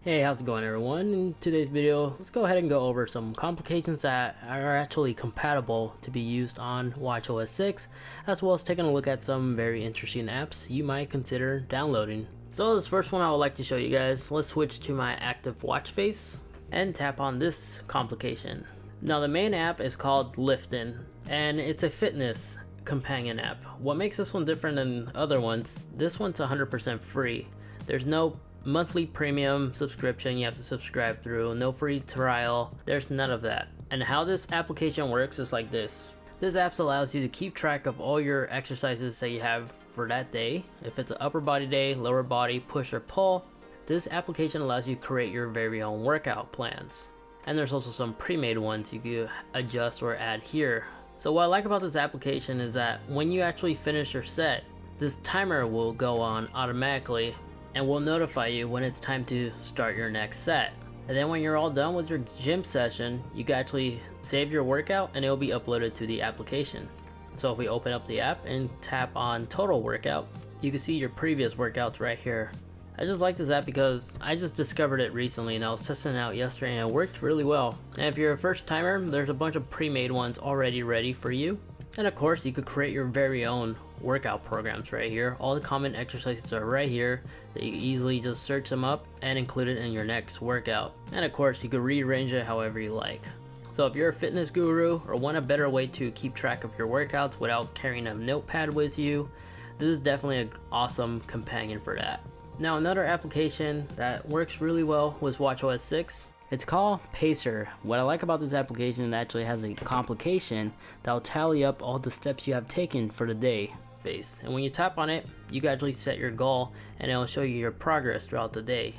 Hey, how's it going everyone? In today's video, let's go ahead and go over some complications that are actually compatible to be used on watchOS 6, as well as taking a look at some very interesting apps you might consider downloading. So this first one I would like to show you guys, let's switch to my active watch face and tap on this complication. Now the main app is called Liftin, and it's a fitness companion app. What makes this one different than other ones, this one's 100% free. There's no monthly premium subscription you have to subscribe through, no free trial, there's none of that. And how this application works is like this. This app allows you to keep track of all your exercises that you have for that day. If it's an upper body day, lower body, push or pull, this application allows you to create your very own workout plans. And there's also some pre-made ones you can adjust or add here. So what I like about this application is that when you actually finish your set, this timer will go on automatically and will notify you when it's time to start your next set. And then when you're all done with your gym session, you can actually save your workout and it'll be uploaded to the application. So if we open up the app and tap on total workout, you can see your previous workouts right here. I just like this app because I just discovered it recently and I was testing it out yesterday and it worked really well. And if you're a first timer, there's a bunch of pre-made ones already ready for you. And of course, you could create your very own workout programs right here. All the common exercises are right here that you can easily just search them up and include it in your next workout. And of course, you could rearrange it however you like. So if you're a fitness guru or want a better way to keep track of your workouts without carrying a notepad with you, this is definitely an awesome companion for that. Now another application that works really well with watchOS 6, it's called Pacer. What I like about this application, it actually has a complication that will tally up all the steps you have taken for the day. And when you tap on it, you can actually set your goal and it'll show you your progress throughout the day.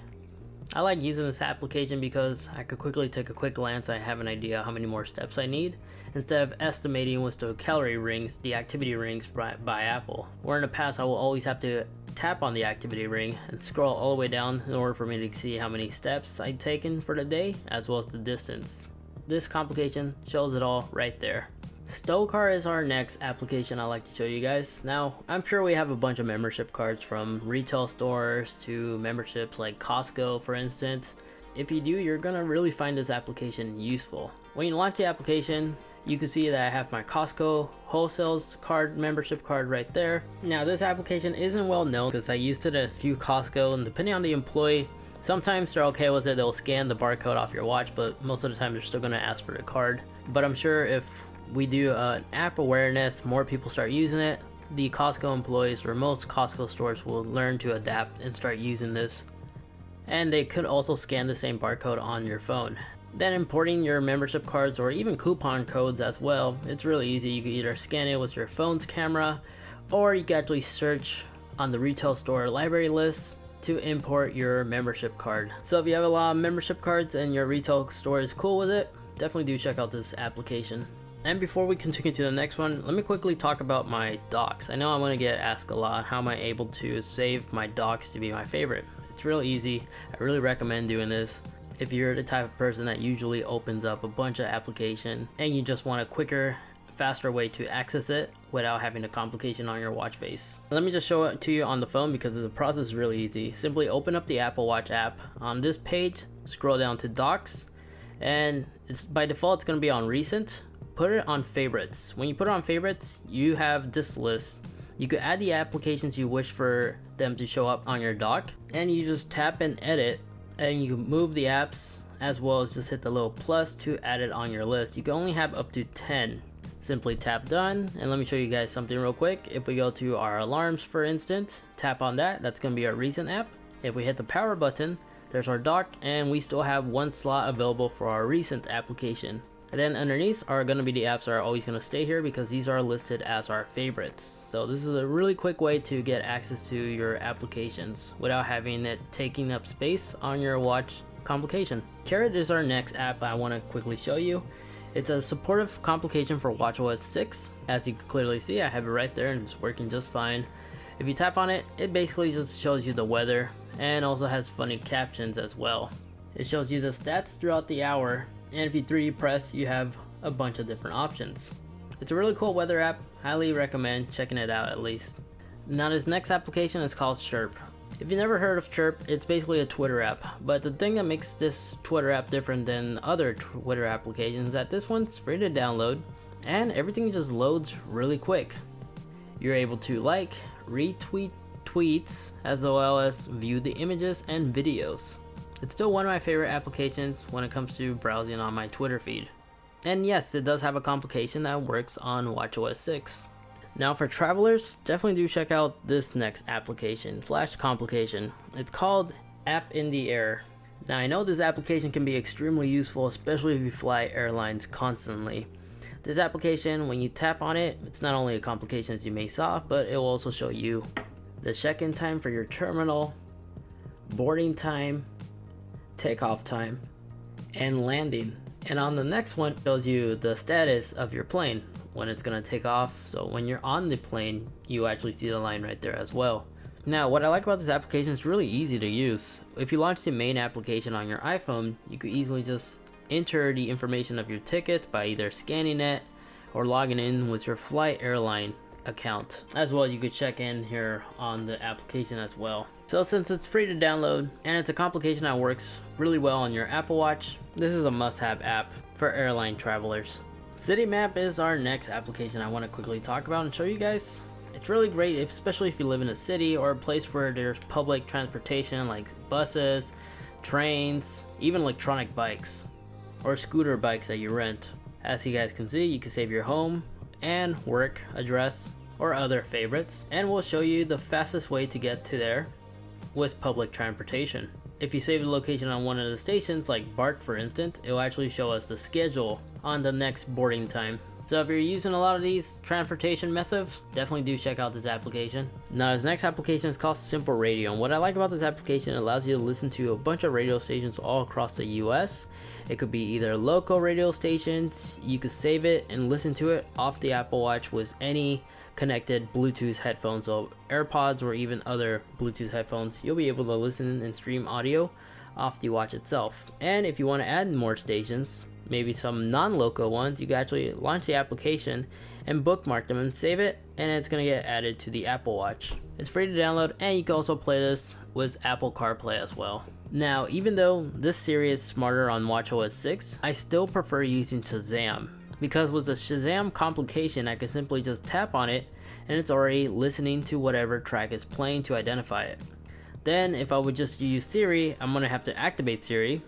I like using this application because I could quickly take a quick glance and I have an idea how many more steps I need, instead of estimating with the calorie rings, the activity rings by Apple. Where in the past I will always have to tap on the activity ring and scroll all the way down in order for me to see how many steps I'd taken for the day, as well as the distance. This complication shows it all right there. Stowcar is our next application I like to show you guys. Now, I'm sure we have a bunch of membership cards from retail stores to memberships like Costco, for instance. If you do, you're gonna really find this application useful. When you launch the application, you can see that I have my Costco wholesales card, membership card right there. Now, this application isn't well known because I used it at a few Costco, and depending on the employee, sometimes they're okay with it, they'll scan the barcode off your watch, but most of the time they're still gonna ask for the card. But I'm sure if we do an app awareness, more people start using it, the Costco employees or most Costco stores will learn to adapt and start using this. And they could also scan the same barcode on your phone. Then importing your membership cards or even coupon codes as well, it's really easy. You can either scan it with your phone's camera, or you can actually search on the retail store library list to import your membership card. So if you have a lot of membership cards and your retail store is cool with it, definitely do check out this application. And before we continue to the next one, let me quickly talk about my docs. I know I'm gonna get asked a lot, how am I able to save my docs to be my favorite? It's real easy. I really recommend doing this. If you're the type of person that usually opens up a bunch of application and you just want a quicker, faster way to access it without having a complication on your watch face. Let me just show it to you on the phone because the process is really easy. Simply open up the Apple Watch app. On this page, scroll down to docs, and it's by default it's gonna be on recent. Put it on favorites. When you put it on favorites, you have this list. You could add the applications you wish for them to show up on your dock, and you just tap and edit, and you can move the apps as well as just hit the little plus to add it on your list. You can only have up to 10. Simply tap done, and let me show you guys something real quick. If we go to our alarms, for instance, tap on that, that's gonna be our recent app. If we hit the power button, there's our dock, and we still have one slot available for our recent application. And then underneath are going to be the apps that are always going to stay here because these are listed as our favorites. So this is a really quick way to get access to your applications without having it taking up space on your watch complication. Carrot is our next app I want to quickly show you. It's a supportive complication for watchOS 6. As you can clearly see, I have it right there and it's working just fine. If you tap on it, it basically just shows you the weather and also has funny captions as well. It shows you the stats throughout the hour. And if you 3D press, you have a bunch of different options. It's a really cool weather app. Highly recommend checking it out at least. Now this next application is called Chirp. If you've never heard of Chirp, it's basically a Twitter app, but the thing that makes this Twitter app different than other Twitter applications is that this one's free to download and everything just loads really quick. You're able to like, retweet tweets, as well as view the images and videos. It's still one of my favorite applications when it comes to browsing on my Twitter feed. And yes, it does have a complication that works on watchOS 6. Now for travelers, definitely do check out this next application / complication. It's called App in the Air. Now I know this application can be extremely useful, especially if you fly airlines constantly. This application, when you tap on it, it's not only a complication as you may saw, but it will also show you the check-in time for your terminal, boarding time, takeoff time, and landing. And on the next one, it shows you the status of your plane, when it's gonna take off. So when you're on the plane, you actually see the line right there as well. Now, what I like about this application is really easy to use. If you launch the main application on your iPhone, you could easily just enter the information of your ticket by either scanning it or logging in with your flight airline account. As well, you could check in here on the application as well. So since it's free to download and it's a complication that works really well on your Apple Watch, this is a must-have app for airline travelers. Citymap is our next application I want to quickly talk about and show you guys. It's really great, especially if you live in a city or a place where there's public transportation like buses, trains, even electronic bikes or scooter bikes that you rent. As you guys can see, you can save your home and work address or other favorites, and we'll show you the fastest way to get to there with public transportation. If you save the location on one of the stations, like BART for instance, it will actually show us the schedule on the next boarding time. So if you're using a lot of these transportation methods, definitely do check out this application. Now this next application is called Simple Radio, and what I like about this application, it allows you to listen to a bunch of radio stations all across the US. It could be either local radio stations, you could save it and listen to it off the Apple Watch with any connected Bluetooth headphones, so AirPods or even other Bluetooth headphones. You'll be able to listen and stream audio off the watch itself. And if you want to add more stations, maybe some non-local ones, you can actually launch the application and bookmark them and save it, and it's going to get added to the Apple Watch. It's free to download, and you can also play this with Apple CarPlay as well. Now, even though this Siri is smarter on watchOS 6, I still prefer using Shazam, because with the Shazam complication, I can simply just tap on it and it's already listening to whatever track is playing to identify it. Then if I would just use Siri, I'm going to have to activate Siri.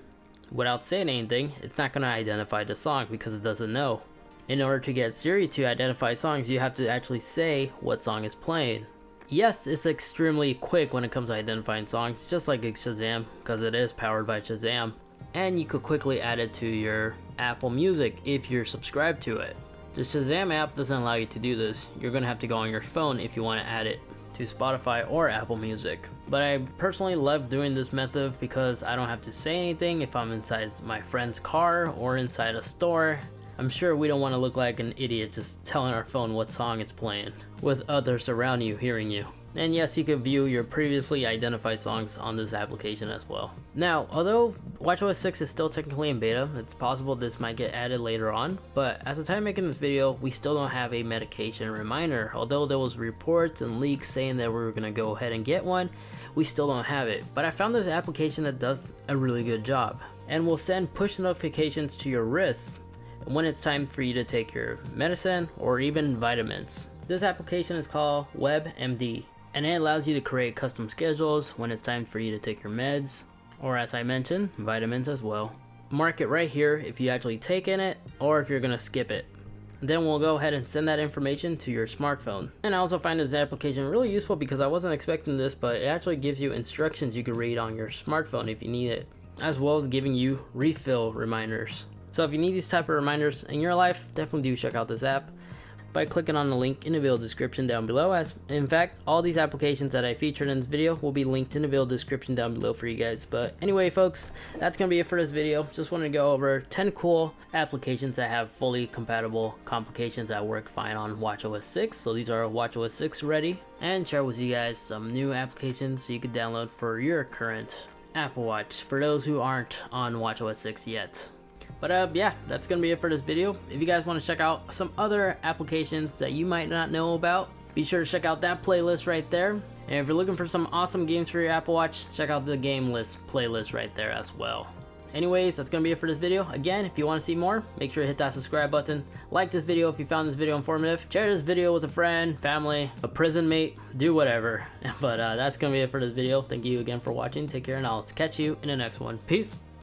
Without saying anything, it's not going to identify the song because it doesn't know. In order to get Siri to identify songs, you have to actually say what song is playing. Yes, it's extremely quick when it comes to identifying songs, just like Shazam, because it is powered by Shazam. And you could quickly add it to your Apple Music if you're subscribed to it. The Shazam app doesn't allow you to do this. You're going to have to go on your phone if you want to add it to Spotify or Apple Music. But I personally love doing this method because I don't have to say anything if I'm inside my friend's car or inside a store. I'm sure we don't want to look like an idiot just telling our phone what song it's playing, with others around you hearing you. And yes, you can view your previously identified songs on this application as well. Now, although watchOS 6 is still technically in beta, it's possible this might get added later on, but as the time making this video, we still don't have a medication reminder. Although there was reports and leaks saying that we were going to go ahead and get one, we still don't have it. But I found this application that does a really good job and will send push notifications to your wrists when it's time for you to take your medicine or even vitamins. This application is called WebMD, and it allows you to create custom schedules when it's time for you to take your meds, or as I mentioned, vitamins as well. Mark it right here if you actually take in it or if you're gonna skip it. Then we'll go ahead and send that information to your smartphone. And I also find this application really useful because I wasn't expecting this, but it actually gives you instructions you can read on your smartphone if you need it, as well as giving you refill reminders. So if you need these type of reminders in your life, definitely do check out this app by clicking on the link in the video description down below. As in fact, all these applications that I featured in this video will be linked in the video description down below for you guys. But anyway folks, that's gonna be it for this video. Just wanted to go over 10 cool applications that have fully compatible complications that work fine on watchOS 6. So these are watchOS 6 ready, and share with you guys some new applications you could download for your current Apple Watch for those who aren't on watchOS 6 yet. But yeah, that's gonna be it for this video. If you guys want to check out some other applications that you might not know about, be sure to check out that playlist right there. And if you're looking for some awesome games for your Apple Watch, check out the game list playlist right there as well. Anyways, that's gonna be it for this video. Again, if you want to see more, make sure to hit that subscribe button. Like this video if you found this video informative. Share this video with a friend, family, a prison mate, do whatever. But that's gonna be it for this video. Thank you again for watching. Take care, and I'll catch you in the next one. Peace.